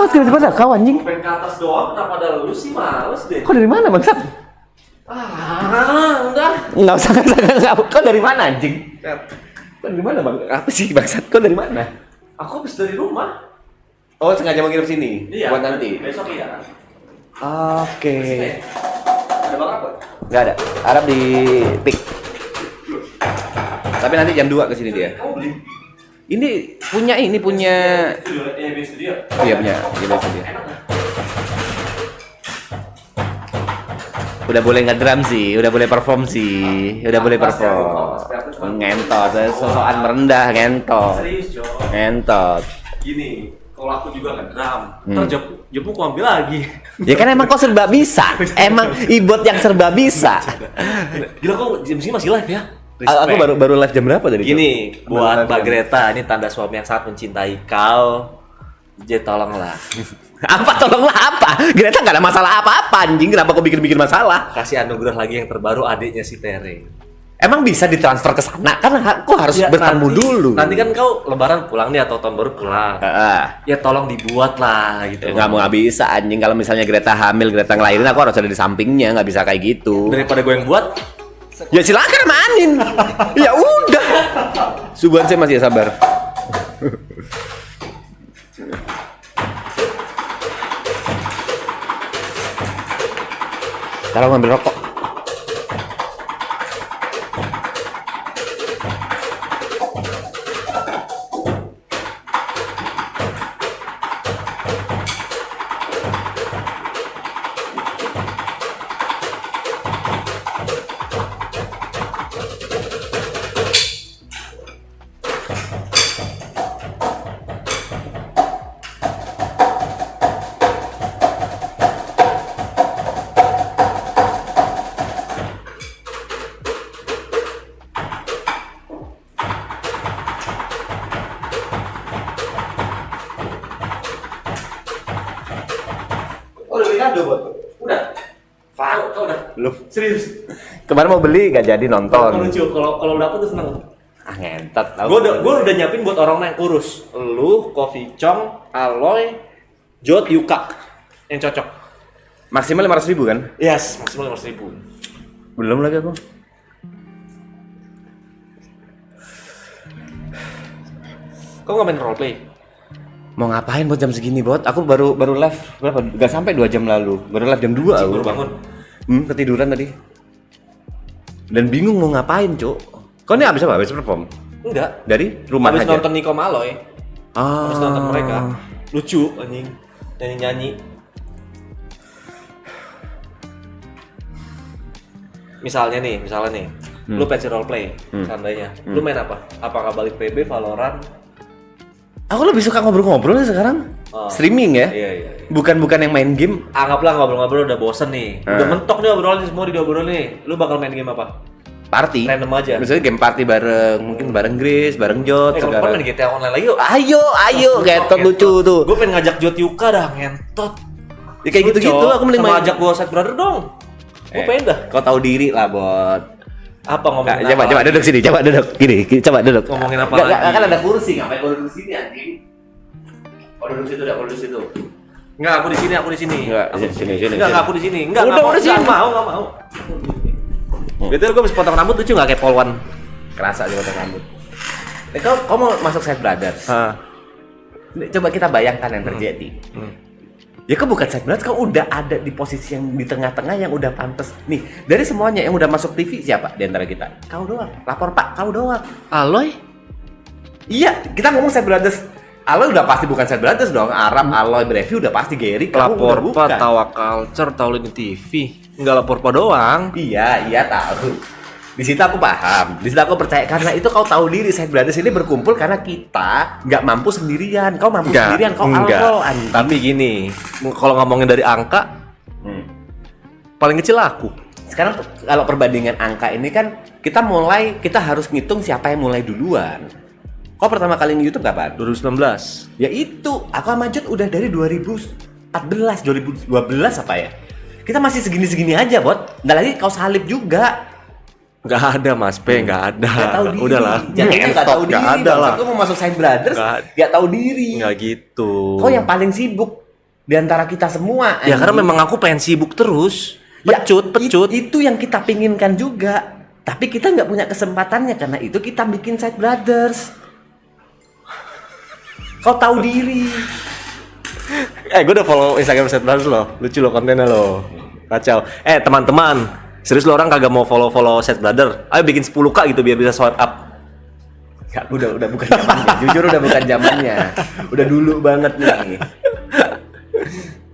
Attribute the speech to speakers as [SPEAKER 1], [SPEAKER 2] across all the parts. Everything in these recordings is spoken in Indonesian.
[SPEAKER 1] Kok tiba-tiba ada kau anjing?
[SPEAKER 2] Pengen ke atas doang, kenapa ada lu sih? Males deh.
[SPEAKER 1] Kau dari mana bangsat?
[SPEAKER 2] Enggak.
[SPEAKER 1] Enggak usah. Kau dari mana anjing? Kau dari mana bang? Apa sih bangsat? Kau dari mana?
[SPEAKER 2] Aku habis dari rumah.
[SPEAKER 1] Oh sengaja mau ngirim sini?
[SPEAKER 2] Iya.
[SPEAKER 1] Buat nanti?
[SPEAKER 2] Besok iya.
[SPEAKER 1] Oke.
[SPEAKER 2] Ada bang apa?
[SPEAKER 1] Nggak ada. Harap di pick. Tapi nanti jam 2 kesini dia.
[SPEAKER 2] Kamu beli?
[SPEAKER 1] Ini punya.
[SPEAKER 2] Studio, studio.
[SPEAKER 1] Iya punya. Dia dia. Udah boleh nge-drum sih, udah boleh perform sih, udah boleh perform. Ngentot, sosokan merendah, ngentot.
[SPEAKER 2] Serius, Jo.
[SPEAKER 1] Ngentot.
[SPEAKER 2] Gini, kalau aku juga nge-drum, terus Jopu aku ambil lagi.
[SPEAKER 1] Ya kan emang kau serba bisa, emang ibot yang serba bisa.
[SPEAKER 2] Gila kok jam segini masih live ya?
[SPEAKER 1] Aku baru live jam berapa tadi?
[SPEAKER 2] Gini, buat Mbak Greta, ini tanda suami yang sangat mencintai kau. Jadi tolonglah.
[SPEAKER 1] Apa tolonglah apa? Greta gak ada masalah apa-apa anjing, kenapa kau bikin masalah?
[SPEAKER 2] Kasih anugerah lagi yang terbaru adiknya si Tere.
[SPEAKER 1] Emang bisa ditransfer ke sana? Kan aku harus
[SPEAKER 2] Ya,
[SPEAKER 1] bertemu dulu.
[SPEAKER 2] Nanti kan kau lebaran pulang nih atau tahun baru pulang. Ya tolong dibuat lah gitu.
[SPEAKER 1] Nggak bisa anjing, kalau misalnya Greta hamil, Greta ngelahirin, aku harus ada di sampingnya, nggak bisa kayak gitu.
[SPEAKER 2] Daripada gue yang buat,
[SPEAKER 1] Ya silakan sama Anin. Ya udah. Subuhan saya masih sabar. Kalau ngambil rokok.
[SPEAKER 2] kado buat lo. Udah. Fak, kau udah.
[SPEAKER 1] Belum.
[SPEAKER 2] Serius.
[SPEAKER 1] Kemarin mau beli gak jadi
[SPEAKER 2] Kalau
[SPEAKER 1] nonton.
[SPEAKER 2] lucu, kalau dapet tuh seneng.
[SPEAKER 1] Ah ngentot.
[SPEAKER 2] Gue udah nyiapin buat orang yang kurus. Lu, Coffee Chong, Aloy, Jot, Yuka yang cocok.
[SPEAKER 1] Maksimal 500.000 kan?
[SPEAKER 2] Yes, maksimal 500.000.
[SPEAKER 1] Belum lagi aku.
[SPEAKER 2] Kau nggak main roleplay?
[SPEAKER 1] Mau ngapain buat jam segini, Bot? Aku baru live berapa? Gak sampai 2 jam lalu. Baru live jam 2 aku.
[SPEAKER 2] Baru bangun.
[SPEAKER 1] Ketiduran tadi. Dan bingung mau ngapain, Cuk. Kau ini habis apa? Habis perform?
[SPEAKER 2] Enggak.
[SPEAKER 1] Dari rumah
[SPEAKER 2] Habis
[SPEAKER 1] aja?
[SPEAKER 2] nonton Nico Maloy. Habis nonton mereka. Lucu anjing. Nyanyi-nyanyi. Misalnya nih, lu pensi roleplay, seandainya. Lu main apa? Apakah balik PB, Valorant?
[SPEAKER 1] Aku lebih suka ngobrol-ngobrol nih sekarang. Streaming ya?
[SPEAKER 2] Iya.
[SPEAKER 1] Bukan yang main game.
[SPEAKER 2] Anggaplah ngobrol-ngobrol udah bosen nih. Udah mentok nih obrolan semua diobrolin nih. Lu bakal main game apa?
[SPEAKER 1] Party.
[SPEAKER 2] Random aja.
[SPEAKER 1] Misalnya game party bareng, mungkin bareng Grace, bareng Jot.
[SPEAKER 2] Kalau
[SPEAKER 1] sekarang.
[SPEAKER 2] main GTA online lagi yuk.
[SPEAKER 1] Ayo, ngentot lucu tuh.
[SPEAKER 2] Gue pengen ngajak Jot Yuka dah, ngentot.
[SPEAKER 1] Ya kayak gitu-gitu aku mending
[SPEAKER 2] Sama
[SPEAKER 1] main.
[SPEAKER 2] ajak gue set brother dong. Gue pengen dah.
[SPEAKER 1] Kau tahu diri lah, Bot.
[SPEAKER 2] Apa ngomongin apa?
[SPEAKER 1] Coba duduk sini, coba duduk. Gini, coba duduk.
[SPEAKER 2] Ngomongin apa
[SPEAKER 1] Nggak,
[SPEAKER 2] lagi?
[SPEAKER 1] kan ada kursi, ngapain kau duduk sini anjing? Kau duduk situ dah, kau duduk situ.
[SPEAKER 2] Enggak, aku di sini.
[SPEAKER 1] Enggak, sini.
[SPEAKER 2] Enggak, aku di sini. Enggak,
[SPEAKER 1] Udah,
[SPEAKER 2] mau.
[SPEAKER 1] udah sini.
[SPEAKER 2] Enggak mau. Betul, gue habis potong rambut lucu enggak kayak polwan?
[SPEAKER 1] Kerasa di potong rambut. Kau mau masuk Side Brothers?
[SPEAKER 2] Hah.
[SPEAKER 1] Coba kita bayangkan yang terjadi. Ya kau bukan Side Brothers, kau udah ada di posisi yang di tengah-tengah yang udah pantas. Nih, dari semuanya yang udah masuk TV siapa di antara kita? Kau doang. Lapor Pak, kau doang.
[SPEAKER 2] Aloy?
[SPEAKER 1] Iya, kita ngomong Side Brothers. Aloy udah pasti bukan Side Brothers dong. Aram, Aloy, Brevi udah pasti Gary. Kamu udah
[SPEAKER 2] Lapor
[SPEAKER 1] bukan.
[SPEAKER 2] Pak, Tawa Culture, Taulin TV. Enggak lapor Pak doang.
[SPEAKER 1] Iya tahu. Di situ aku paham. Di situ aku percaya karena itu kau tahu diri Side Brothers ini berkumpul karena kita nggak mampu sendirian. Kau mampu sendirian, kau alkohol anjing.
[SPEAKER 2] Tapi gini, kalau ngomongin dari angka, paling kecil aku.
[SPEAKER 1] Sekarang kalau perbandingan angka ini kan kita harus ngitung siapa yang mulai duluan. Kau pertama kali nge-YouTube kapan?
[SPEAKER 2] 2019.
[SPEAKER 1] Ya itu, aku sama Jod udah dari 2014, 2012 apa ya? Kita masih segini-segini aja, Bot. Nggak lagi kau salib juga.
[SPEAKER 2] Nggak ada Mas P, nggak ada.
[SPEAKER 1] Nggak tahu diri.
[SPEAKER 2] Udahlah.
[SPEAKER 1] Jangan nggak tahu diri.
[SPEAKER 2] Nggak ada lah.
[SPEAKER 1] Kau mau masuk Side Brothers,
[SPEAKER 2] Nggak.
[SPEAKER 1] nggak tahu diri.
[SPEAKER 2] Nggak gitu.
[SPEAKER 1] Kau yang paling sibuk. di antara kita semua.
[SPEAKER 3] Ya karena
[SPEAKER 1] anjing.
[SPEAKER 3] memang aku pengen sibuk terus.
[SPEAKER 1] Ya,
[SPEAKER 3] Pecut.
[SPEAKER 1] Itu yang kita pinginkan juga. Tapi kita nggak punya kesempatannya karena itu kita bikin Side Brothers. Kau tahu diri.
[SPEAKER 3] Gue udah follow Instagram Set Brothers loh. Lucu loh kontennya loh. Kacau. Teman-teman, serius lo orang kagak mau follow Set Brother? Ayo bikin 10k gitu biar bisa swipe up.
[SPEAKER 1] Gak, udah bukan zamannya. Jujur udah bukan zamannya. Udah dulu banget nih.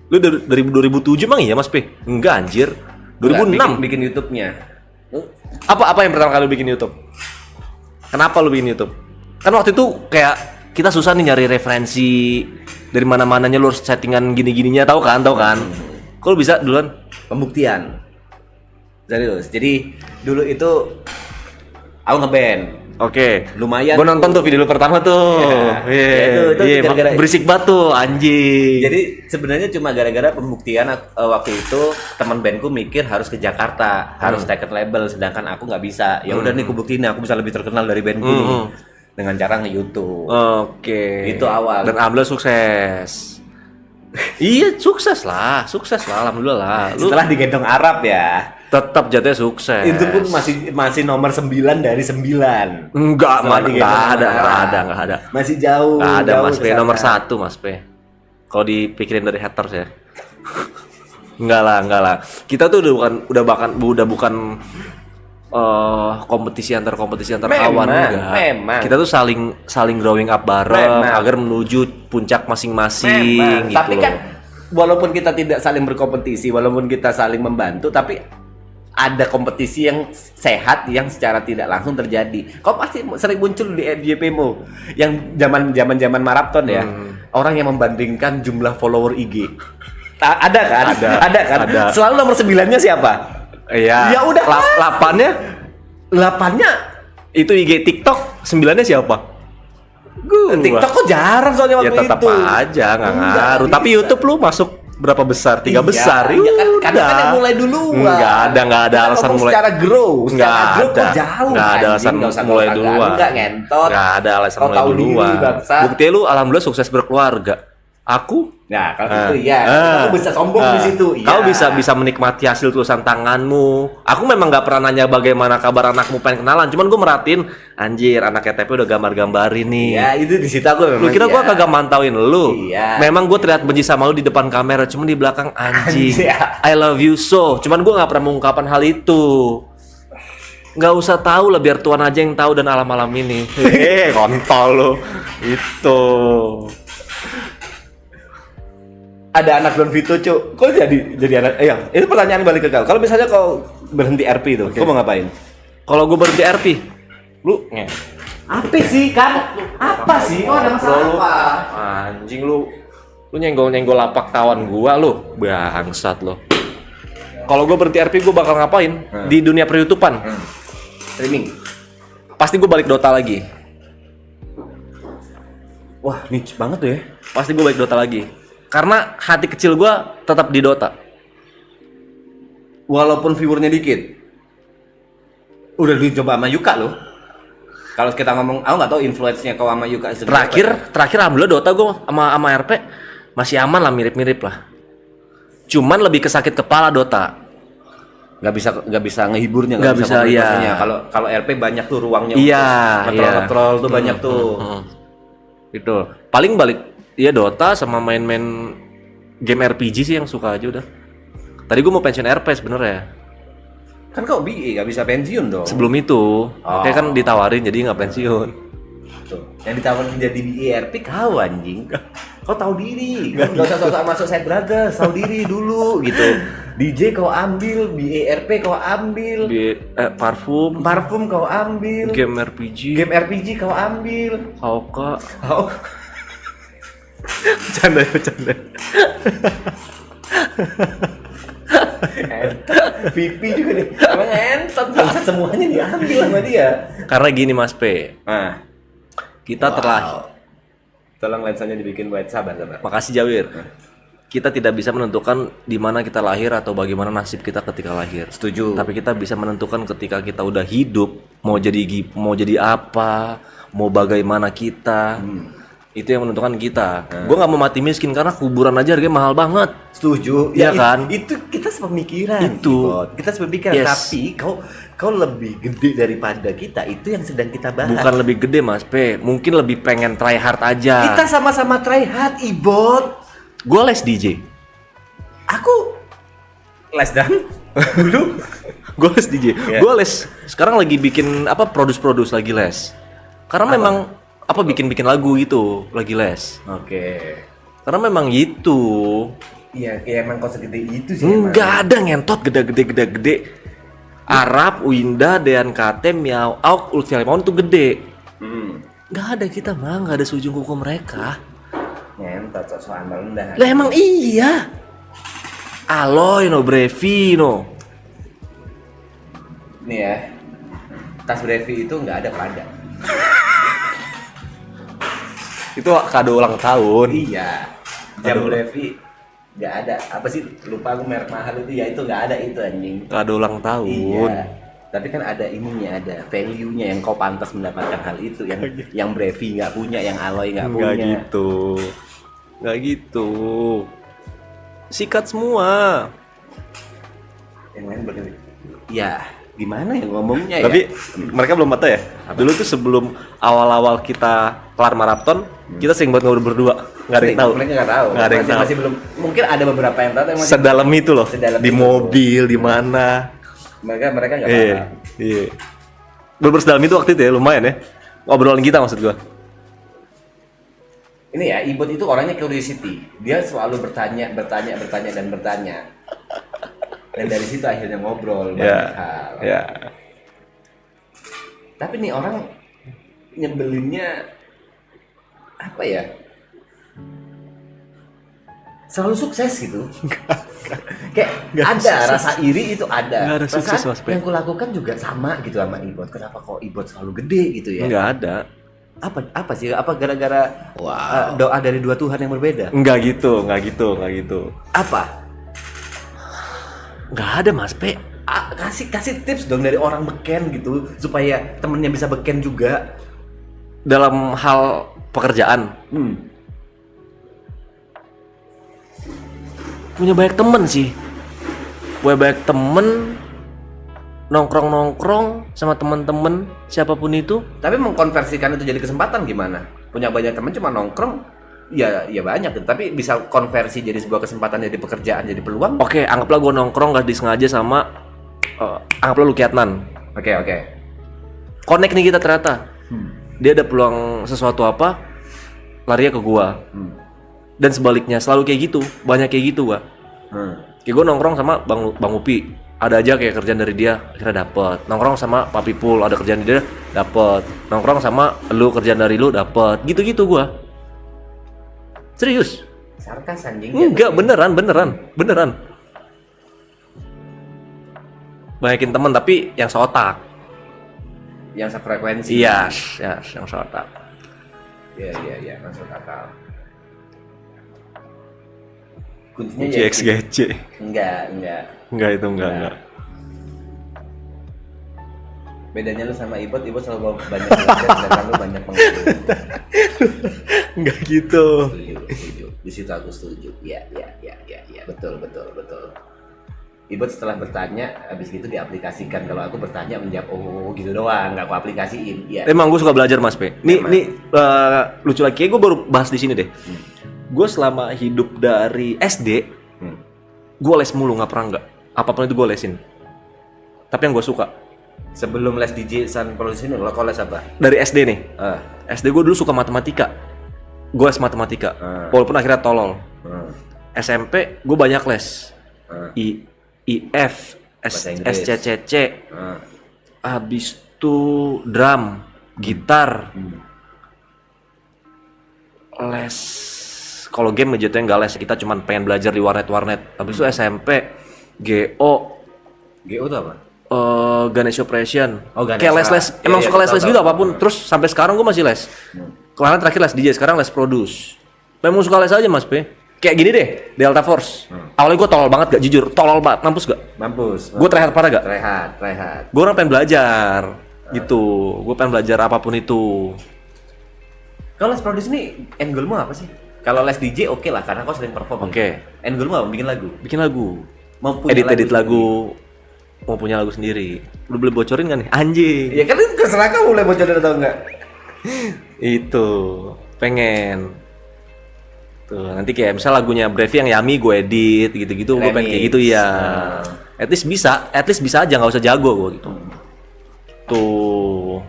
[SPEAKER 3] Lu dari 2007 emang iya Mas P? Enggak anjir. 2006
[SPEAKER 1] bikin YouTube-nya.
[SPEAKER 3] Apa yang pertama kali lu bikin YouTube? Kenapa lu bikin YouTube? Kan waktu itu kayak kita susah nih nyari referensi dari mana-mananya, lu harus settingan gini-gininya, tahu kan? Kok lu bisa duluan?
[SPEAKER 1] Pembuktian. Serius. Jadi dulu itu aku ngeband.
[SPEAKER 3] Oke.
[SPEAKER 1] Lumayan.
[SPEAKER 3] Gua nonton tuh video lu pertama tuh.
[SPEAKER 1] Itu gara-gara
[SPEAKER 3] berisik banget tuh anjing.
[SPEAKER 1] Jadi sebenarnya cuma gara-gara pembuktian waktu itu teman bandku mikir harus ke Jakarta, harus record label, sedangkan aku nggak bisa. Ya udah nih aku buktiin aku bisa lebih terkenal dari bandku nih dengan cara nge-YouTube.
[SPEAKER 3] Oke.
[SPEAKER 1] Itu awal.
[SPEAKER 3] Dan alhamdulillah sukses. Iya, sukses lah, alhamdulillah lah. Lu
[SPEAKER 1] Setelah digendong Arab ya.
[SPEAKER 3] tetap jatuhnya sukses.
[SPEAKER 1] Itu pun masih nomor 9 dari 9.
[SPEAKER 3] Enggak,
[SPEAKER 1] Setelah
[SPEAKER 3] nggak
[SPEAKER 1] digendong
[SPEAKER 3] ada.
[SPEAKER 1] Masih jauh.
[SPEAKER 3] Nggak ada
[SPEAKER 1] jauh
[SPEAKER 3] Mas P,
[SPEAKER 1] kesana.
[SPEAKER 3] nomor 1 Mas P. Kalau dipikirin dari haters ya. Enggak lah. Kita tuh udah bukan kompetisi antar kawan enggak.
[SPEAKER 1] Memang.
[SPEAKER 3] Kita tuh saling growing up bareng
[SPEAKER 1] Memang.
[SPEAKER 3] agar menuju puncak masing-masing gitu
[SPEAKER 1] Tapi
[SPEAKER 3] loh.
[SPEAKER 1] kan walaupun kita tidak saling berkompetisi, walaupun kita saling membantu, tapi ada kompetisi yang sehat yang secara tidak langsung terjadi. Kau pasti sering muncul di FYP-mu yang zaman maraton ya. Orang yang membandingkan jumlah follower IG. Ada kan? Ada kan?
[SPEAKER 3] Ada.
[SPEAKER 1] Selalu nomor 9-nya siapa?
[SPEAKER 3] Iya.
[SPEAKER 1] Ya udah.
[SPEAKER 3] 8-nya
[SPEAKER 1] 8-nya
[SPEAKER 3] itu IG, TikTok 9-nya siapa? Gua.
[SPEAKER 1] TikTok kok jarang soalnya
[SPEAKER 3] Ya
[SPEAKER 1] waktu
[SPEAKER 3] tetap
[SPEAKER 1] itu.
[SPEAKER 3] aja nggak
[SPEAKER 1] Enggak
[SPEAKER 3] ngaruh. Tapi
[SPEAKER 1] bisa.
[SPEAKER 3] YouTube lu masuk berapa besar? 3 besar.
[SPEAKER 1] Iya kan, karena kan
[SPEAKER 3] Udah.
[SPEAKER 1] yang mulai duluan.
[SPEAKER 3] Nggak ada
[SPEAKER 1] Kita
[SPEAKER 3] alasan
[SPEAKER 1] ngomong
[SPEAKER 3] mulai.
[SPEAKER 1] secara grow,
[SPEAKER 3] Nggak
[SPEAKER 1] secara grow kok
[SPEAKER 3] ada.
[SPEAKER 1] jauh.
[SPEAKER 3] Nggak ada
[SPEAKER 1] anjing,
[SPEAKER 3] alasan
[SPEAKER 1] nggak usah
[SPEAKER 3] mulai
[SPEAKER 1] kagak,
[SPEAKER 3] duluan.
[SPEAKER 1] Nggak ngentot.
[SPEAKER 3] Nggak ada alasan
[SPEAKER 1] Kau
[SPEAKER 3] mulai
[SPEAKER 1] tahu diri,
[SPEAKER 3] duluan.
[SPEAKER 1] bangsa.
[SPEAKER 3] Buktinya lu alhamdulillah sukses berkeluarga. Aku
[SPEAKER 1] Nah, kalau itu ya, kamu bisa sombong di situ. Iya.
[SPEAKER 3] Kau bisa menikmati hasil tulisan tanganmu. Aku memang nggak pernah nanya bagaimana kabar anakmu, pengen kenalan. Cuman gue merhatiin, anjir anak KTP udah gambar-gambarin nih.
[SPEAKER 1] Ya, itu di situ aku memang.
[SPEAKER 3] Lu kira gua
[SPEAKER 1] iya.
[SPEAKER 3] kagak mantauin lu?
[SPEAKER 1] Iya.
[SPEAKER 3] Memang gua terlihat benci sama lu di depan kamera, cuman di belakang anjing.
[SPEAKER 1] Anjing.
[SPEAKER 3] I love you so. Cuman gua nggak pernah mengungkapkan hal itu. Nggak usah tahu lah, biar Tuhan aja yang tahu dan alam-alam ini. Kontol lu. Itu.
[SPEAKER 1] Ada anak Don Vito, Cuk. Kok jadi anak? Ya, itu pertanyaan balik ke kau. Kalau misalnya kau berhenti RP itu, kau mau ngapain?
[SPEAKER 3] Kalau gua berhenti RP, lu
[SPEAKER 1] Apa sih kan? Apa sih? Oh, ada masalah
[SPEAKER 3] Lu,
[SPEAKER 1] apa?
[SPEAKER 3] anjing lu nyenggol lapak kawan gua lu. Bangsat lu. Kalau gua berhenti RP gua bakal ngapain? Di dunia per-YouTubean.
[SPEAKER 1] Streaming.
[SPEAKER 3] Pasti gua balik Dota lagi.
[SPEAKER 1] Wah, niche banget tuh ya.
[SPEAKER 3] Pasti gua balik Dota lagi. Karena hati kecil gua tetap di Dota.
[SPEAKER 1] Walaupun viewernya dikit. Udah dicoba sama Yuka loh. Kalau kita ngomong, aku nggak tahu influence-nya kau sama Yuka.
[SPEAKER 3] Terakhir alhamdulillah Dota gua sama RP masih aman lah, mirip-mirip lah. Cuman lebih kesakit kepala Dota.
[SPEAKER 1] Nggak bisa ngehiburnya,
[SPEAKER 3] Nggak bisa, iya.
[SPEAKER 1] motivasinya. Kalau RP banyak tuh ruangnya.
[SPEAKER 3] Iya,
[SPEAKER 1] ngetrol tuh banyak tuh.
[SPEAKER 3] Gitu. Paling balik iya Dota sama main-main game RPG sih yang suka aja udah. Tadi gua mau pensiun RP sebenarnya.
[SPEAKER 1] Kan kau BE nggak bisa pensiun dong.
[SPEAKER 3] Sebelum itu, kayak kan ditawarin jadi nggak pensiun.
[SPEAKER 1] Tuh, yang ditawarin jadi BE RP kau anjing. Kau tahu diri. Nggak usah sok masuk Side Brothers, tahu diri dulu gitu. DJ kau ambil, BE RP kau ambil,
[SPEAKER 3] Parfum,
[SPEAKER 1] parfum kau ambil,
[SPEAKER 3] game RPG,
[SPEAKER 1] game RPG kau ambil.
[SPEAKER 3] Hauka.
[SPEAKER 1] Kau
[SPEAKER 3] Bercanda.
[SPEAKER 1] Pipi juga nih. Emang entot bangsa semuanya diambil sama dia.
[SPEAKER 3] Karena gini Mas P,
[SPEAKER 1] Nah,
[SPEAKER 3] kita terlahir.
[SPEAKER 1] tolong lensanya dibikin wide, sabar.
[SPEAKER 3] Makasih Jawir. Kita tidak bisa menentukan di mana kita lahir atau bagaimana nasib kita ketika lahir.
[SPEAKER 1] Setuju.
[SPEAKER 3] Tapi kita bisa menentukan ketika kita udah hidup mau jadi apa, mau bagaimana kita. Itu yang menentukan kita. Gue nggak mau mati miskin karena kuburan aja harganya mahal banget.
[SPEAKER 1] Setuju.
[SPEAKER 3] Iya
[SPEAKER 1] Ya,
[SPEAKER 3] kan?
[SPEAKER 1] Itu kita sepemikiran.
[SPEAKER 3] Itu.
[SPEAKER 1] Ibot. Kita sepemikiran.
[SPEAKER 3] Yes.
[SPEAKER 1] Tapi kau lebih gede daripada kita. Itu yang sedang kita bahas.
[SPEAKER 3] Bukan lebih gede Mas P, mungkin lebih pengen try hard aja.
[SPEAKER 1] Kita sama-sama try hard, Ibot.
[SPEAKER 3] Gue les DJ.
[SPEAKER 1] Aku les drum dulu.
[SPEAKER 3] Gue les DJ.
[SPEAKER 1] Iya.
[SPEAKER 3] Gue les. Sekarang lagi bikin produce lagi les. Karena memang bikin lagu gitu lagi les.
[SPEAKER 1] Oke.
[SPEAKER 3] Karena memang gitu.
[SPEAKER 1] Iya, ya emang kau segede itu sih.
[SPEAKER 3] Enggak ada ngentot gede. Arab, Winda, Dean KT, Miao, Auk, Ultimaun tuh gede. Enggak ada kita mah, enggak ada sujung kuku mereka.
[SPEAKER 1] Ngentot soal rendah.
[SPEAKER 3] Lah emang iya. Aloy no Brevi no.
[SPEAKER 1] Nih ya. Tas Brevi itu nggak ada pada.
[SPEAKER 3] Itu kado ulang tahun.
[SPEAKER 1] Iya. Jam Brevi nggak ada. Apa sih? Lupa aku merek mahal itu. Ya itu nggak ada itu anjing.
[SPEAKER 3] Kado ulang tahun.
[SPEAKER 1] Iya. Tapi kan ada ininya, ada value-nya yang kau pantas mendapatkan hal itu, yang Brevi nggak punya, yang Aloy nggak punya.
[SPEAKER 3] Nggak gitu. Sikat semua.
[SPEAKER 1] Yang lain begini. Ya, gimana ya ngomongnya
[SPEAKER 3] Tapi
[SPEAKER 1] ya?
[SPEAKER 3] mereka belum tahu ya. Dulu tuh sebelum awal-awal kita kelar maraton, kita sering banget ngobrol berdua. Nggak ada yang tahu.
[SPEAKER 1] Mereka nggak tahu.
[SPEAKER 3] Nggak ada yang tahu.
[SPEAKER 1] Masih belum. Mungkin ada beberapa yang tahu, tapi masih
[SPEAKER 3] Sedalam itu loh.
[SPEAKER 1] Sedalam
[SPEAKER 3] Di
[SPEAKER 1] itu.
[SPEAKER 3] mobil, di mana.
[SPEAKER 1] mereka nggak
[SPEAKER 3] Iya.
[SPEAKER 1] paham.
[SPEAKER 3] Iya. Bener-bener sedalam itu waktu itu ya, lumayan ya. Obrolan kita maksud gua.
[SPEAKER 1] Ini ya, Ibot itu orangnya curiosity. Dia selalu bertanya. Dan dari situ akhirnya ngobrol banyak hal.
[SPEAKER 3] Ya.
[SPEAKER 1] Tapi nih orang nyebelinnya apa ya? Selalu sukses gitu. Kayak
[SPEAKER 3] Nggak
[SPEAKER 1] ada
[SPEAKER 3] sukses.
[SPEAKER 1] rasa iri itu ada.
[SPEAKER 3] Nggak ada sukses,
[SPEAKER 1] Perasaan
[SPEAKER 3] Mas Pe.
[SPEAKER 1] yang kulakukan juga sama gitu sama Ibot. Kenapa kok Ibot selalu gede gitu ya?
[SPEAKER 3] Nggak ada.
[SPEAKER 1] Apa sih? Apa gara-gara doa dari dua Tuhan yang berbeda?
[SPEAKER 3] Nggak gitu.
[SPEAKER 1] Apa?
[SPEAKER 3] Nggak ada Mas P.
[SPEAKER 1] Kasih tips dong dari orang beken gitu supaya temennya bisa beken juga.
[SPEAKER 3] Dalam hal pekerjaan, punya banyak temen sih. Nongkrong sama temen-temen siapapun itu.
[SPEAKER 1] Tapi mengkonversikan itu jadi kesempatan gimana? Punya banyak temen cuma nongkrong, ya banyak gitu. Tapi bisa konversi jadi sebuah kesempatan, jadi pekerjaan, jadi peluang.
[SPEAKER 3] Oke, anggaplah gue nongkrong gak disengaja sama anggaplah lu Kiatnan.
[SPEAKER 1] Oke.
[SPEAKER 3] Connect nih kita ternyata. Dia ada peluang sesuatu apa, larinya ke gua. Dan sebaliknya selalu kayak gitu, banyak kayak gitu gua. Kayak gua nongkrong sama Bang Upi, ada aja kayak kerjaan dari dia, akhirnya dapet. Nongkrong sama Papi Pul, ada kerjaan dari dia, dapet. Nongkrong sama lu, kerjaan dari lu, dapet. Gitu-gitu gua. Serius?
[SPEAKER 1] Sarkas anjing.
[SPEAKER 3] Enggak, beneran. Banyakin temen tapi yang seotak.
[SPEAKER 1] Yang sefrekuensi.
[SPEAKER 3] Iya, yang seotak.
[SPEAKER 1] Iya, masuk akal. Kuncinya
[SPEAKER 3] Kunci
[SPEAKER 1] ya.
[SPEAKER 3] XGC.
[SPEAKER 1] Enggak.
[SPEAKER 3] Enggak.
[SPEAKER 1] Bedanya lu sama Ibot selalu bawa banyak belajar dan lu banyak mengerti.
[SPEAKER 3] Enggak gitu.
[SPEAKER 1] Setuju. Di situ aku setuju. Iya. Betul. Ibot setelah bertanya, habis itu diaplikasikan. Kalau aku bertanya menjawab gitu doang, nggak aku aplikasiin. Iya.
[SPEAKER 3] Emang gue suka belajar Mas P. Nih lucu lagi, gue baru bahas di sini deh. Gue selama hidup dari SD, gue les mulu, nggak pernah nggak. Apapun itu gue lesin. Tapi yang gue suka.
[SPEAKER 1] Sebelum les DJ Sun Production ini, lo kau les apa?
[SPEAKER 3] Dari SD nih. SD gue dulu suka matematika. Gue les matematika. Walaupun akhirnya tolol. SMP gue banyak les. IF,
[SPEAKER 1] Bahasa Inggris.
[SPEAKER 3] SCCC, habis itu drum, gitar, les. Kalau game jatuhnya nggak les, kita cuma pengen belajar di warnet. Habis itu SMP, GO
[SPEAKER 1] itu apa?
[SPEAKER 3] Ganesh Operation.
[SPEAKER 1] Oh, Ganesha.
[SPEAKER 3] Kayak les-les, emang
[SPEAKER 1] Iya,
[SPEAKER 3] suka les-les
[SPEAKER 1] tahu.
[SPEAKER 3] gitu apapun. Terus sampai sekarang gue masih les. Kemarin terakhir les DJ, sekarang les produce. Memang suka les aja Mas P. Kayak gini deh, Delta Force. Awalnya gue tolol banget gak, jujur, tolol banget, mampus gak?
[SPEAKER 1] Mampus.
[SPEAKER 3] Gue tryhard parah gak?
[SPEAKER 1] Tryhard.
[SPEAKER 3] Gue orang pengen belajar, gitu. Gue pengen belajar apapun itu.
[SPEAKER 1] Kalau les produce nih, end goal-mu apa sih? Kalau les DJ oke lah, karena kau sering perform.
[SPEAKER 3] Oke.
[SPEAKER 1] End goal-mu apa? Bikin lagu?
[SPEAKER 3] Bikin lagu.
[SPEAKER 1] Mau punya
[SPEAKER 3] Edit
[SPEAKER 1] sendiri?
[SPEAKER 3] lagu. Mau punya lagu sendiri. Lu boleh bocorin kan nih? Anjing.
[SPEAKER 1] Ya kan itu terserah kamu boleh bocorin atau enggak.
[SPEAKER 3] Itu pengen. Tuh, nanti kayak misal lagunya Brevi yang Yami gue edit gitu-gitu, gue pengen kayak gitu ya. At least bisa aja, nggak usah jago gue gitu. Tuh.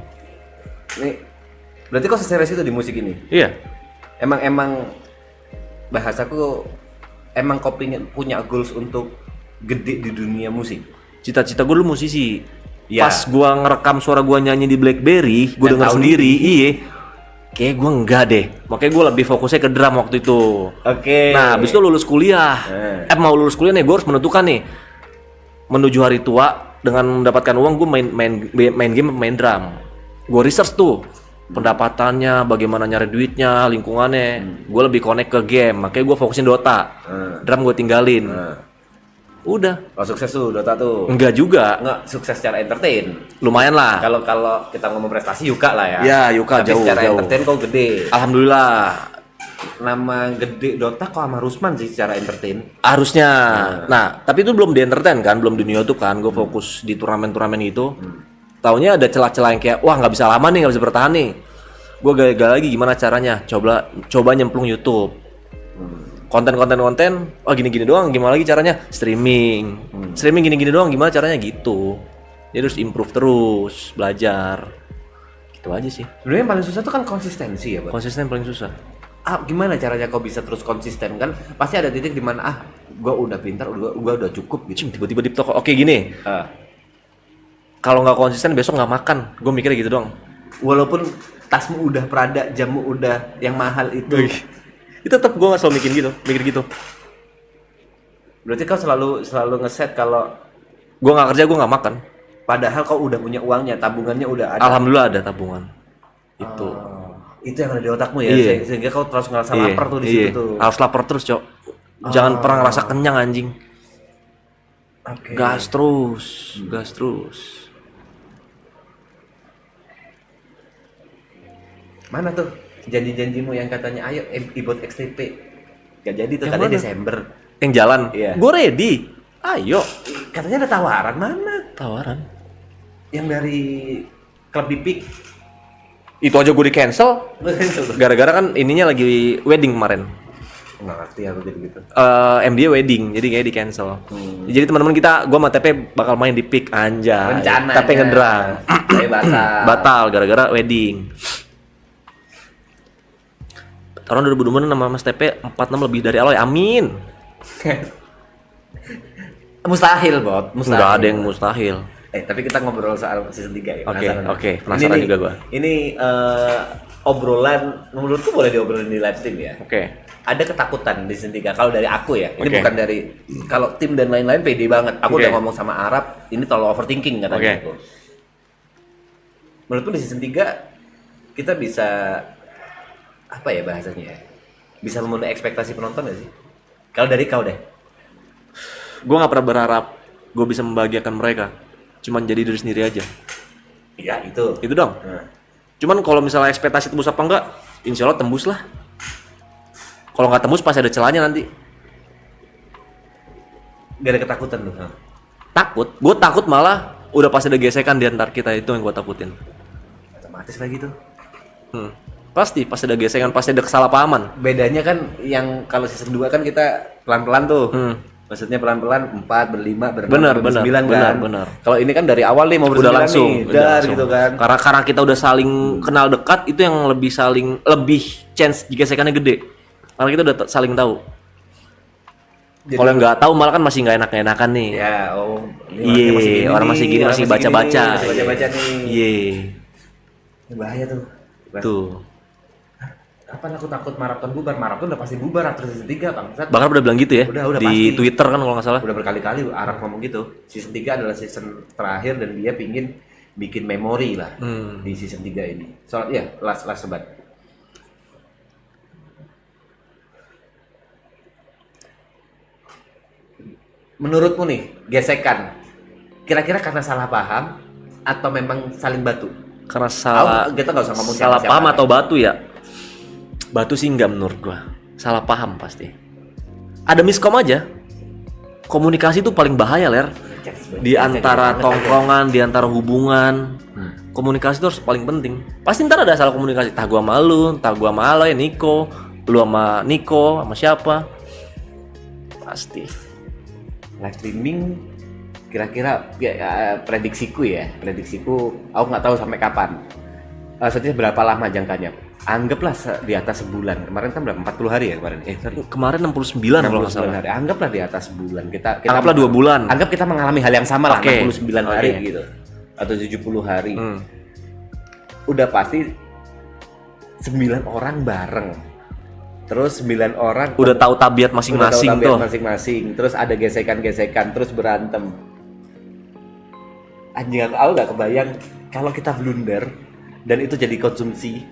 [SPEAKER 1] Nih, berarti kau seserius itu di musik ini?
[SPEAKER 3] Iya.
[SPEAKER 1] Emang bahasaku emang kau punya goals untuk gede di dunia musik?
[SPEAKER 3] Cita-cita gue dulu musisi.
[SPEAKER 1] Ya.
[SPEAKER 3] Pas gue ngerekam suara gue nyanyi di BlackBerry, gue
[SPEAKER 1] Dan
[SPEAKER 3] denger
[SPEAKER 1] tahun
[SPEAKER 3] sendiri, iya. Kayak gue enggak deh. Makanya gue lebih fokusnya ke drum waktu itu.
[SPEAKER 1] Oke.
[SPEAKER 3] Nah, habis itu lulus kuliah. Mau lulus kuliah nih, gue harus menentukan nih. Menuju hari tua dengan mendapatkan uang, gue main game, main drum. Gue research tuh pendapatannya, bagaimana nyari duitnya, lingkungannya. Gue lebih connect ke game, makanya gue fokusin Dota. Drum gue tinggalin. Udah.
[SPEAKER 1] Oh, sukses tuh Dota tuh.
[SPEAKER 3] Enggak juga.
[SPEAKER 1] Enggak sukses secara entertain.
[SPEAKER 3] Lumayan lah.
[SPEAKER 1] Kalau kita ngomong prestasi Yuka lah ya.
[SPEAKER 3] Ya, Yuka
[SPEAKER 1] Tapi
[SPEAKER 3] jauh.
[SPEAKER 1] secara entertain kau gede.
[SPEAKER 3] Alhamdulillah.
[SPEAKER 1] Nama gede Dota kok sama Rusman sih secara entertain.
[SPEAKER 3] Harusnya. Nah, tapi itu belum di entertain kan, belum di YouTube kan. Gue fokus di turnamen-turnamen itu. Taunya ada celah-celah yang kayak, wah nggak bisa lama nih, nggak bisa bertahan nih. Gue gagal lagi, gimana caranya? Coba nyemplung YouTube. Konten, oh gini-gini doang, gimana lagi caranya? Streaming. Streaming gini-gini doang, gimana caranya? Gitu. Jadi harus improve terus, belajar. Gitu aja sih.
[SPEAKER 1] Sebenarnya yang paling susah tuh kan konsistensi ya, Bang.
[SPEAKER 3] Konsisten paling susah.
[SPEAKER 1] Gimana caranya kau bisa terus konsisten kan? Pasti ada titik di mana gua udah pintar, gua udah cukup gitu.
[SPEAKER 3] Tiba-tiba di toko, oke gini. Kalau nggak konsisten besok nggak makan. Gue mikirnya gitu doang.
[SPEAKER 1] Walaupun tasmu udah Prada, jamu udah yang mahal itu.
[SPEAKER 3] Itu tetap gue nggak selalu mikir gitu.
[SPEAKER 1] Berarti kau selalu ngeset kalau
[SPEAKER 3] Gue nggak kerja, gue nggak makan.
[SPEAKER 1] padahal kau udah punya uangnya, tabungannya udah ada.
[SPEAKER 3] Alhamdulillah ada tabungan. Itu.
[SPEAKER 1] Itu yang ada di otakmu ya,
[SPEAKER 3] Iya.
[SPEAKER 1] sehingga kau terus ngerasa lapar tuh di situ tuh.
[SPEAKER 3] Harus lapar terus, Cok. Jangan pernah ngerasa kenyang anjing.
[SPEAKER 1] Oke.
[SPEAKER 3] Gas terus.
[SPEAKER 1] Mana tuh janji-janjimu yang katanya ayo ibot XTP? Gak jadi tuh,
[SPEAKER 3] Yang
[SPEAKER 1] katanya
[SPEAKER 3] mana?
[SPEAKER 1] Desember.
[SPEAKER 3] Yang jalan.
[SPEAKER 1] Iya.
[SPEAKER 3] Gue ready. Ayo.
[SPEAKER 1] Katanya ada tawaran mana?
[SPEAKER 3] Tawaran.
[SPEAKER 1] Yang dari klub Bipik.
[SPEAKER 3] Itu aja gue di cancel. Gara-gara kan ininya lagi wedding kemarin.
[SPEAKER 1] Nggak ngerti aku gitu-gitu.
[SPEAKER 3] MDA wedding, jadi kayak di cancel. Jadi teman-teman kita, gue sama TP bakal main di pick anjay.
[SPEAKER 1] Rencananya.
[SPEAKER 3] Tapi ngedram.
[SPEAKER 1] Tapi batal.
[SPEAKER 3] Batal gara-gara wedding. Tahun 2020 nama Mas TP 46 lebih dari Aloy, amin.
[SPEAKER 1] Mustahil, Bob. Mustahil.
[SPEAKER 3] Nggak ada yang mustahil.
[SPEAKER 1] Tapi kita ngobrol soal season 3 ya.
[SPEAKER 3] Oke, penasaran
[SPEAKER 1] Ini
[SPEAKER 3] juga gua.
[SPEAKER 1] Ini obrolan, menurutku boleh diobrolin di live stream ya.
[SPEAKER 3] Oke.
[SPEAKER 1] Ada ketakutan di season 3 kalau dari aku ya. Ini
[SPEAKER 3] Oke.
[SPEAKER 1] bukan dari kalau tim dan lain-lain pede banget. Aku
[SPEAKER 3] Oke.
[SPEAKER 1] udah ngomong sama Arab, ini terlalu overthinking katanya
[SPEAKER 3] Oke.
[SPEAKER 1] aku. Menurutku di season 3 kita bisa apa ya bahasanya ya? Bisa memenuhi ekspektasi penonton gak sih? Kalau dari kau deh.
[SPEAKER 3] Gue nggak pernah berharap gue bisa membahagiakan mereka. Cuman jadi diri sendiri aja.
[SPEAKER 1] Iya, itu.
[SPEAKER 3] Itu dong. Cuman kalau misalnya ekspektasi tembus apa enggak, insya Allah tembus lah. Kalau nggak tembus pasti ada celahnya nanti.
[SPEAKER 1] Gak ada ketakutan tuh.
[SPEAKER 3] Takut. Gue takut malah udah pasti ada gesekan di antar kita, itu yang gue takutin.
[SPEAKER 1] Otomatis lagi tuh.
[SPEAKER 3] Pasti ada gesekan, pasti ada kesalahpahaman.
[SPEAKER 1] Bedanya kan yang kalau season 2 kan kita pelan-pelan tuh. Maksudnya pelan-pelan 4, berlima,
[SPEAKER 3] Benar,
[SPEAKER 1] berempat, bersembilan kan.
[SPEAKER 3] benar.
[SPEAKER 1] Kalau ini kan dari awal nih mau
[SPEAKER 3] Udah
[SPEAKER 1] bersembilan
[SPEAKER 3] langsung,
[SPEAKER 1] nih,
[SPEAKER 3] udah
[SPEAKER 1] dar
[SPEAKER 3] langsung.
[SPEAKER 1] gitu kan.
[SPEAKER 3] Karena kita udah saling kenal dekat, itu yang lebih chance gesekannya gede. Karena kita udah saling tahu.
[SPEAKER 1] Jadi-
[SPEAKER 3] Kalau yang nggak tahu malah kan masih nggak enak-enakan nih.
[SPEAKER 1] Ya, ini
[SPEAKER 3] Iya,
[SPEAKER 1] orangnya gini
[SPEAKER 3] orang masih
[SPEAKER 1] nih,
[SPEAKER 3] gini,
[SPEAKER 1] orang
[SPEAKER 3] masih
[SPEAKER 1] gini
[SPEAKER 3] baca-baca.
[SPEAKER 1] nih, masih baca-baca nih.
[SPEAKER 3] Iya,
[SPEAKER 1] Ini bahaya tuh.
[SPEAKER 3] tuh.
[SPEAKER 1] Apa aku takut maraton bubar? Maraton udah pasti bubar terus season 3, Bang.
[SPEAKER 3] Bahkan udah bilang gitu ya.
[SPEAKER 1] Udah
[SPEAKER 3] di
[SPEAKER 1] pasti.
[SPEAKER 3] Twitter kan kalau nggak salah.
[SPEAKER 1] Udah berkali-kali Arab ngomong gitu. Season 3 adalah season terakhir dan dia pingin bikin memori lah di season 3 ini. Soalnya ya, last sobat. Menurutmu nih, gesekan kira-kira karena salah paham atau memang saling batu?
[SPEAKER 3] Karena salah
[SPEAKER 1] Kita nggak usah ngomong
[SPEAKER 3] salah
[SPEAKER 1] siapa-siapa
[SPEAKER 3] paham
[SPEAKER 1] ya.
[SPEAKER 3] atau batu ya. Batu sih enggak menurut gua. Salah paham pasti. Ada miskom aja. Komunikasi itu paling bahaya, Ler. Di antara tongkrongan, di antara hubungan. Komunikasi itu harus paling penting. Pasti ntar ada salah komunikasi. Entah gua sama lu, entah gua sama Aloy, Niko, lu sama Niko, sama siapa. Pasti.
[SPEAKER 1] Live streaming kira-kira prediksiku aku nggak tahu sampai kapan. Maksudnya berapa lama jangkanya? Anggaplah di atas sebulan. Kemarin kan berapa? 40 hari ya kemarin?
[SPEAKER 3] Kemarin 69 kalau nggak salah.
[SPEAKER 1] hari. Anggaplah di atas sebulan. Kita
[SPEAKER 3] Anggaplah 2 bulan.
[SPEAKER 1] Anggap kita mengalami hal yang sama lah,
[SPEAKER 3] Oke.
[SPEAKER 1] 69 hari
[SPEAKER 3] Oke.
[SPEAKER 1] gitu. Atau 70 hari. Udah pasti 9 orang bareng. Terus 9 orang
[SPEAKER 3] Udah tahu tabiat masing-masing
[SPEAKER 1] udah tahu
[SPEAKER 3] tuh.
[SPEAKER 1] tabiat masing-masing. Terus ada gesekan-gesekan, terus berantem. Anjing, aku gak kebayang kalau kita blunder dan itu jadi konsumsi.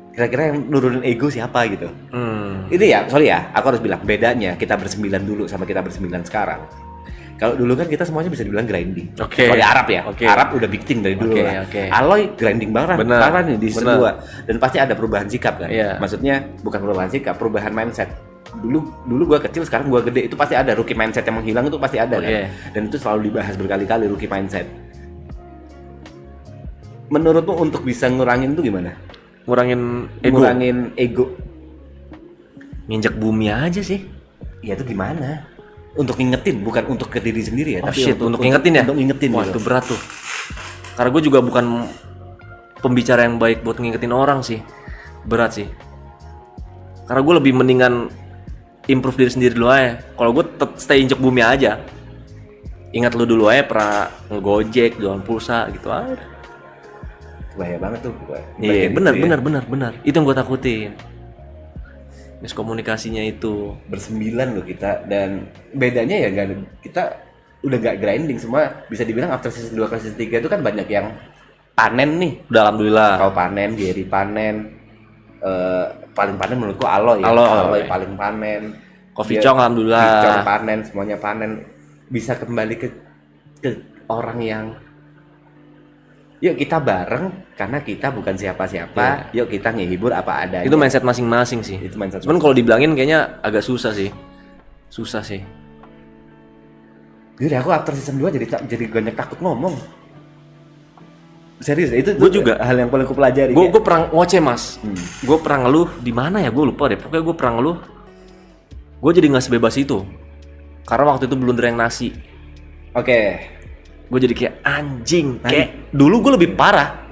[SPEAKER 1] Kira-kira yang nurunin ego siapa gitu. Ini ya, sorry ya, aku harus bilang bedanya kita bersembilan dulu sama kita bersembilan sekarang. Kalau dulu kan kita semuanya bisa dibilang grinding.
[SPEAKER 3] Oke.
[SPEAKER 1] Kecuali Arab ya.
[SPEAKER 3] Oke.
[SPEAKER 1] Arab udah big thing dari dulu
[SPEAKER 3] Oke,
[SPEAKER 1] lah.
[SPEAKER 3] oke.
[SPEAKER 1] Aloy grinding banget
[SPEAKER 3] Bener,
[SPEAKER 1] parah nih di
[SPEAKER 3] bener.
[SPEAKER 1] semua. Dan pasti ada perubahan sikap kan.
[SPEAKER 3] Iya.
[SPEAKER 1] Maksudnya bukan perubahan sikap, perubahan mindset. Dulu gua kecil, sekarang gua gede, itu pasti ada rookie mindset yang menghilang, itu pasti ada kan.
[SPEAKER 3] Oke.
[SPEAKER 1] Dan itu selalu dibahas berkali-kali rookie mindset. Menurutmu untuk bisa ngurangin itu gimana?
[SPEAKER 3] Ngurangin ego.
[SPEAKER 1] Ngurangin ego.
[SPEAKER 3] Nginjek bumi aja sih.
[SPEAKER 1] Ya itu gimana? Untuk ngingetin, bukan untuk ke diri sendiri ya,
[SPEAKER 3] Oh
[SPEAKER 1] tapi
[SPEAKER 3] shit, untuk ngingetin ya?
[SPEAKER 1] Untuk ngingetin
[SPEAKER 3] Wah,
[SPEAKER 1] gitu.
[SPEAKER 3] itu berat tuh. Karena gue juga bukan pembicara yang baik buat ngingetin orang sih. Berat sih. Karena gue lebih mendingan improve diri sendiri dulu aja. Kalau gue tetap stay injek bumi aja. Ingat lu dulu aja pernah ngegojek, jualan pulsa gitu aja.
[SPEAKER 1] Bahaya banget tuh.
[SPEAKER 3] Iya,
[SPEAKER 1] Bagian
[SPEAKER 3] benar,
[SPEAKER 1] itu ya.
[SPEAKER 3] benar. Itu yang gue takutin. Miskomunikasinya itu.
[SPEAKER 1] Bersembilan loh kita, dan bedanya ya kita udah nggak grinding semua, bisa dibilang after season 2 ke season 3 itu kan banyak yang panen nih.
[SPEAKER 3] Udah alhamdulillah.
[SPEAKER 1] Kau panen, Gary panen, paling panen menurutku Aloy ya.
[SPEAKER 3] Aloy.
[SPEAKER 1] Paling panen.
[SPEAKER 3] Coffee Chong alhamdulillah.
[SPEAKER 1] Coffee Chong panen, semuanya panen. Bisa kembali ke orang yang yuk kita bareng karena kita bukan siapa-siapa. Yuk kita ngehibur apa adanya.
[SPEAKER 3] Itu mindset masing-masing sih.
[SPEAKER 1] Itu mindset.
[SPEAKER 3] Cuman kalau dibilangin kayaknya agak susah sih. Susah sih.
[SPEAKER 1] Jadi aku after season 2 jadi banyak takut ngomong. Serius, itu
[SPEAKER 3] Gua juga.
[SPEAKER 1] hal yang paling aku pelajari.
[SPEAKER 3] Gue pernah ngoceh mas. Gue pernah ngeluh di mana ya? Gue lupa deh. Pokoknya gue pernah ngeluh. Gue jadi nggak sebebas itu. Karena waktu itu blunder yang nasi.
[SPEAKER 1] Oke.
[SPEAKER 3] Gue jadi kayak anjing. Kayak dulu gue lebih parah.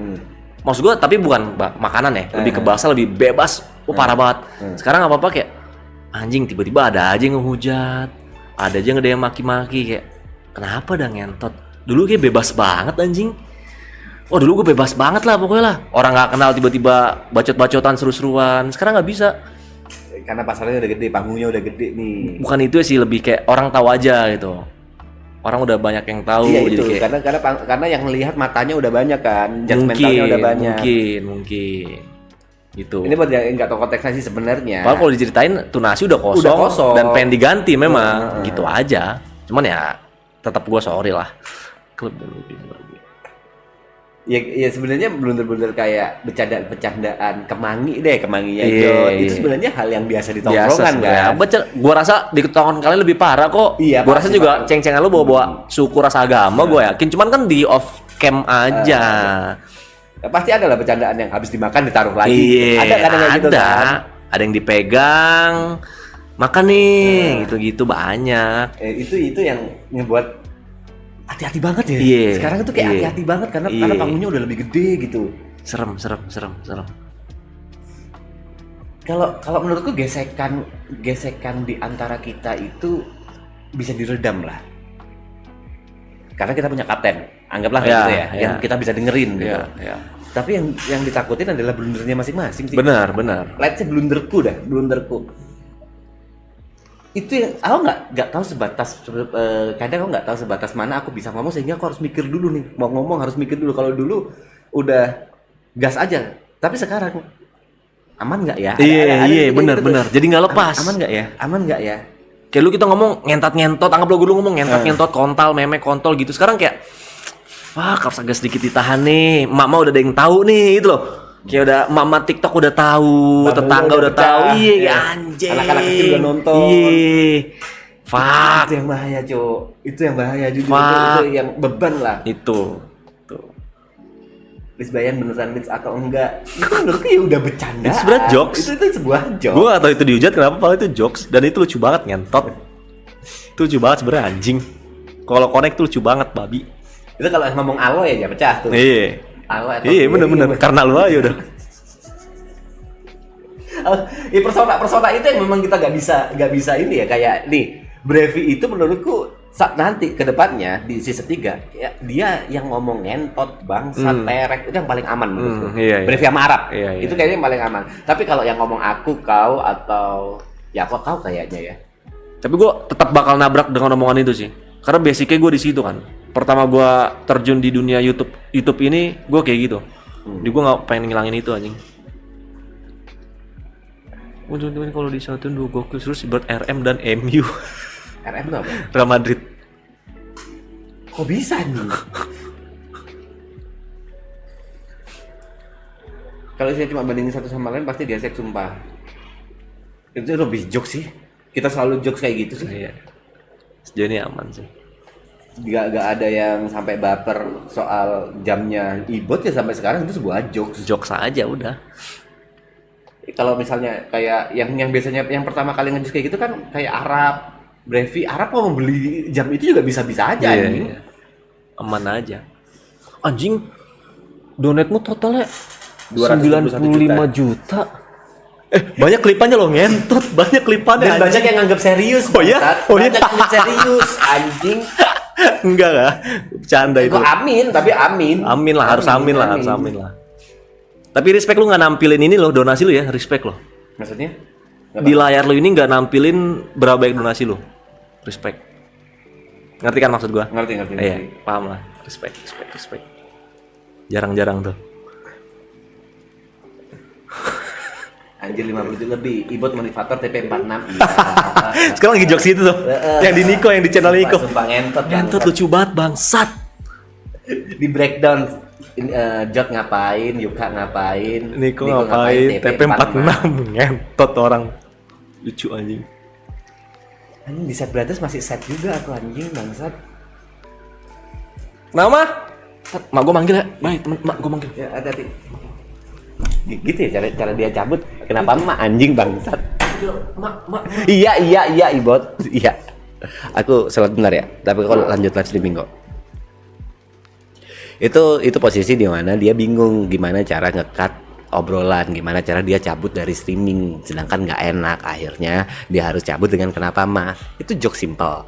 [SPEAKER 3] Maksud gue tapi bukan makanan ya. Lebih ke bahasa, lebih bebas. Parah banget. Sekarang apa apa kayak anjing, tiba-tiba ada aja yang ngehujat. Ada aja yang ada yang maki-maki kayak kenapa dah ngentot. Dulu kayak bebas banget anjing. Oh dulu gue bebas banget lah pokoknya lah. Orang nggak kenal tiba-tiba bacot-bacotan seru-seruan. Sekarang nggak bisa.
[SPEAKER 1] Karena pasarnya udah gede, panggungnya udah gede nih.
[SPEAKER 3] Bukan itu sih, lebih kayak orang tahu aja gitu. Orang udah banyak yang tahu.
[SPEAKER 1] Iya
[SPEAKER 3] jadi
[SPEAKER 1] itu,
[SPEAKER 3] kayak,
[SPEAKER 1] karena yang melihat matanya udah banyak kan, judgementalnya udah banyak.
[SPEAKER 3] Mungkin. Gitu.
[SPEAKER 1] Ini buat yang nggak tahu konteksnya sih sebenarnya.
[SPEAKER 3] Padahal kalau diceritain tuh nasi udah kosong, dan pengen diganti memang gitu aja. Cuman ya tetap gua sorry lah. Klub dan lebih lagi.
[SPEAKER 1] Ya sebenarnya blunder-blunder kayak bercandaan kemanginya
[SPEAKER 3] Iya.
[SPEAKER 1] itu sebenarnya hal yang biasa di
[SPEAKER 3] Biasa
[SPEAKER 1] tongkrongan kan.
[SPEAKER 3] sebenarnya. Gua rasa di tongkrongan kalian lebih parah kok.
[SPEAKER 1] Iya,
[SPEAKER 3] Gua rasa
[SPEAKER 1] pasti,
[SPEAKER 3] juga
[SPEAKER 1] Pak.
[SPEAKER 3] ceng-cengan lu bawa suku rasa agama gua yakin. Cuman kan di off cam aja.
[SPEAKER 1] Pasti ada lah bercandaan yang habis dimakan ditaruh lagi.
[SPEAKER 3] Iya,
[SPEAKER 1] Ada kadang kayak gitu kan.
[SPEAKER 3] Ada yang dipegang, makan nih, gitu-gitu banyak.
[SPEAKER 1] Itu yang ngebuat hati-hati banget ya.
[SPEAKER 3] Iya,
[SPEAKER 1] Sekarang itu kayak
[SPEAKER 3] iya.
[SPEAKER 1] hati-hati banget karena
[SPEAKER 3] Iya.
[SPEAKER 1] panggungnya udah lebih gede gitu.
[SPEAKER 3] Serem.
[SPEAKER 1] Kalau menurutku gesekan di antara kita itu bisa diredam lah. Karena kita punya kapten, anggaplah kayak
[SPEAKER 3] Ya,
[SPEAKER 1] gitu ya,
[SPEAKER 3] ya.
[SPEAKER 1] yang kita bisa dengerin gitu.
[SPEAKER 3] Ya.
[SPEAKER 1] Tapi yang ditakutin adalah blundernya masing-masing sih.
[SPEAKER 3] Benar.
[SPEAKER 1] Let's say blunderku. Itu yang aku nggak tahu sebatas kadang aku nggak tahu sebatas mana aku bisa ngomong, sehingga aku harus mikir dulu nih, mau ngomong harus mikir dulu. Kalau dulu udah gas aja, tapi sekarang aman nggak ya?
[SPEAKER 3] Iya,
[SPEAKER 1] gitu
[SPEAKER 3] benar.
[SPEAKER 1] tuh.
[SPEAKER 3] Jadi nggak lepas.
[SPEAKER 1] Aman nggak ya?
[SPEAKER 3] Kayak lu kita ngomong ngentot, anggap lo dulu ngomong ngentot, kontol, memek, kontol gitu. Sekarang kayak wah, harus agak sedikit ditahan nih. Mama udah ada yang tahu nih, gitu loh. Kayak udah mama TikTok udah tahu,
[SPEAKER 1] Bubble
[SPEAKER 3] tetangga
[SPEAKER 1] udah
[SPEAKER 3] udah
[SPEAKER 1] pecah.
[SPEAKER 3] tahu. Iya,
[SPEAKER 1] Iya.
[SPEAKER 3] anjing.
[SPEAKER 1] Anak-anak kecil udah nonton.
[SPEAKER 3] Iya. Fuck.
[SPEAKER 1] Itu yang bahaya, Cok. Itu yang bahaya jujur.
[SPEAKER 3] Fuck.
[SPEAKER 1] Itu yang beban lah.
[SPEAKER 3] Itu. Tuh.
[SPEAKER 1] Lis Bayan beneran Lis atau enggak? Itu menurutku ya udah bercanda.
[SPEAKER 3] Itu sebenarnya jokes.
[SPEAKER 1] Itu sebuah jokes.
[SPEAKER 3] Gue gak tau itu dihujat kenapa, padahal itu jokes. Dan itu lucu banget ngentot. Itu lucu banget sebenarnya anjing. Kalau connect tuh lucu banget babi.
[SPEAKER 1] Itu kalau ngomong aloy aja pecah tuh.
[SPEAKER 3] Iya.
[SPEAKER 1] Aloy atau
[SPEAKER 3] Iya bener-bener. Karena lu aja udah.
[SPEAKER 1] Ya persona itu yang memang kita nggak bisa ini ya, kayak nih Brevi itu menurutku nanti ke depannya di season 3 ya, dia yang ngomong ngentot bangsat terek itu yang paling aman menurutku.
[SPEAKER 3] Iya, iya.
[SPEAKER 1] Brevi sama Arab
[SPEAKER 3] Iya, iya.
[SPEAKER 1] itu kayaknya yang paling aman, tapi kalau yang ngomong aku kau atau ya kau kayaknya ya
[SPEAKER 3] Tapi gue tetap bakal nabrak dengan omongan itu sih. Karena basicnya gue di situ kan. Pertama gue terjun di dunia YouTube ini gue kayak gitu. Jadi gue nggak pengen ngilangin itu anjing. Teman-teman kalau disatuin dua gokil terus buat RM dan MU.
[SPEAKER 1] RM itu apa?
[SPEAKER 3] Real Madrid.
[SPEAKER 1] Kok bisa nih? Kalau saya cuma bandingin satu sama lain pasti dia seks sumpah. Itu lebih jokes sih. Kita selalu jokes kayak gitu sih.
[SPEAKER 3] Iya. Sejauh ini aman sih.
[SPEAKER 1] Gak ada yang sampai baper soal jamnya Ibot ya, sampai sekarang itu sebuah jokes.
[SPEAKER 3] Jokes aja udah.
[SPEAKER 1] Kalau misalnya kayak yang biasanya yang pertama kali ngejokes kayak gitu kan kayak Arab, Brevi, Arab mau membeli jam itu juga bisa-bisa aja
[SPEAKER 3] Iya,
[SPEAKER 1] anjing.
[SPEAKER 3] iya. Aman aja. Anjing. Donatmu totalnya 95 juta. Banyak klipannya loh ngentot, banyak klipannya.
[SPEAKER 1] Dan banyak yang nganggap serius.
[SPEAKER 3] Oh iya?
[SPEAKER 1] Bangsat.
[SPEAKER 3] Oh iya?
[SPEAKER 1] Banyak yang serius anjing.
[SPEAKER 3] Enggak lah, bercanda itu.
[SPEAKER 1] Itu amin, tapi amin.
[SPEAKER 3] Amin lah, harus amin lah, harus amin lah. Tapi respect lu nggak nampilin ini loh, donasi lu ya, respect loh.
[SPEAKER 1] Maksudnya?
[SPEAKER 3] Di layar lu ini nggak nampilin berapa banyak donasi lu, respect. Ngerti kan maksud gua?
[SPEAKER 1] Ngerti.
[SPEAKER 3] Iya, paham lah, respect. Jarang-jarang tuh.
[SPEAKER 1] Anjir 50 juta lebih. Ibot motivator TP46. Iya.
[SPEAKER 3] Sekarang lagi jokes itu tuh, yang di Niko, yang di channel Niko.
[SPEAKER 1] Sumpah ngentot.
[SPEAKER 3] Ngentot lucu banget bangsat.
[SPEAKER 1] Di breakdown. Jot ngapain, Yuka ngapain,
[SPEAKER 3] Niko ngapain, TP46 ngentot orang. Lucu anjing.
[SPEAKER 1] Anjing di set Brothers masih set juga aku anjing bangsat.
[SPEAKER 3] Nama? Mak gua manggil ya. Baik, mak gua manggil.
[SPEAKER 1] Ya hati-hati. Gitu ya cara dia cabut. Kenapa emak anjing bangsat?
[SPEAKER 3] Mak.
[SPEAKER 1] Iya Ibot. Iya. Aku sholat bentar ya. Tapi kalau lanjut live streaming kok. Itu posisi di mana dia bingung gimana cara nge-cut obrolan, gimana cara dia cabut dari streaming, sedangkan nggak enak, akhirnya dia harus cabut dengan kenapa mah. Itu joke simple.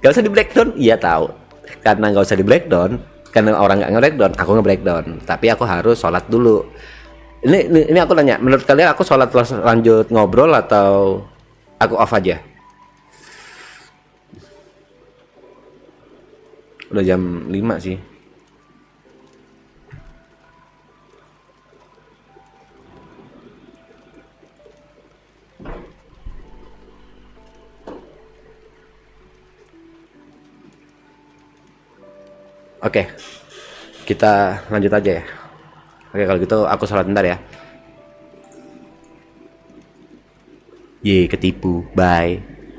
[SPEAKER 1] Gak usah di breakdown, iya tahu. Karena nggak usah di breakdown, karena orang nggak nge-breakdown, aku nge-breakdown. Tapi aku harus sholat dulu. Ini aku nanya, menurut kalian aku sholat lanjut ngobrol atau aku off aja? Udah jam 5 sih. Oke. Kita lanjut aja ya. Oke, kalau gitu aku sholat bentar ya. Ye, ketipu. Bye.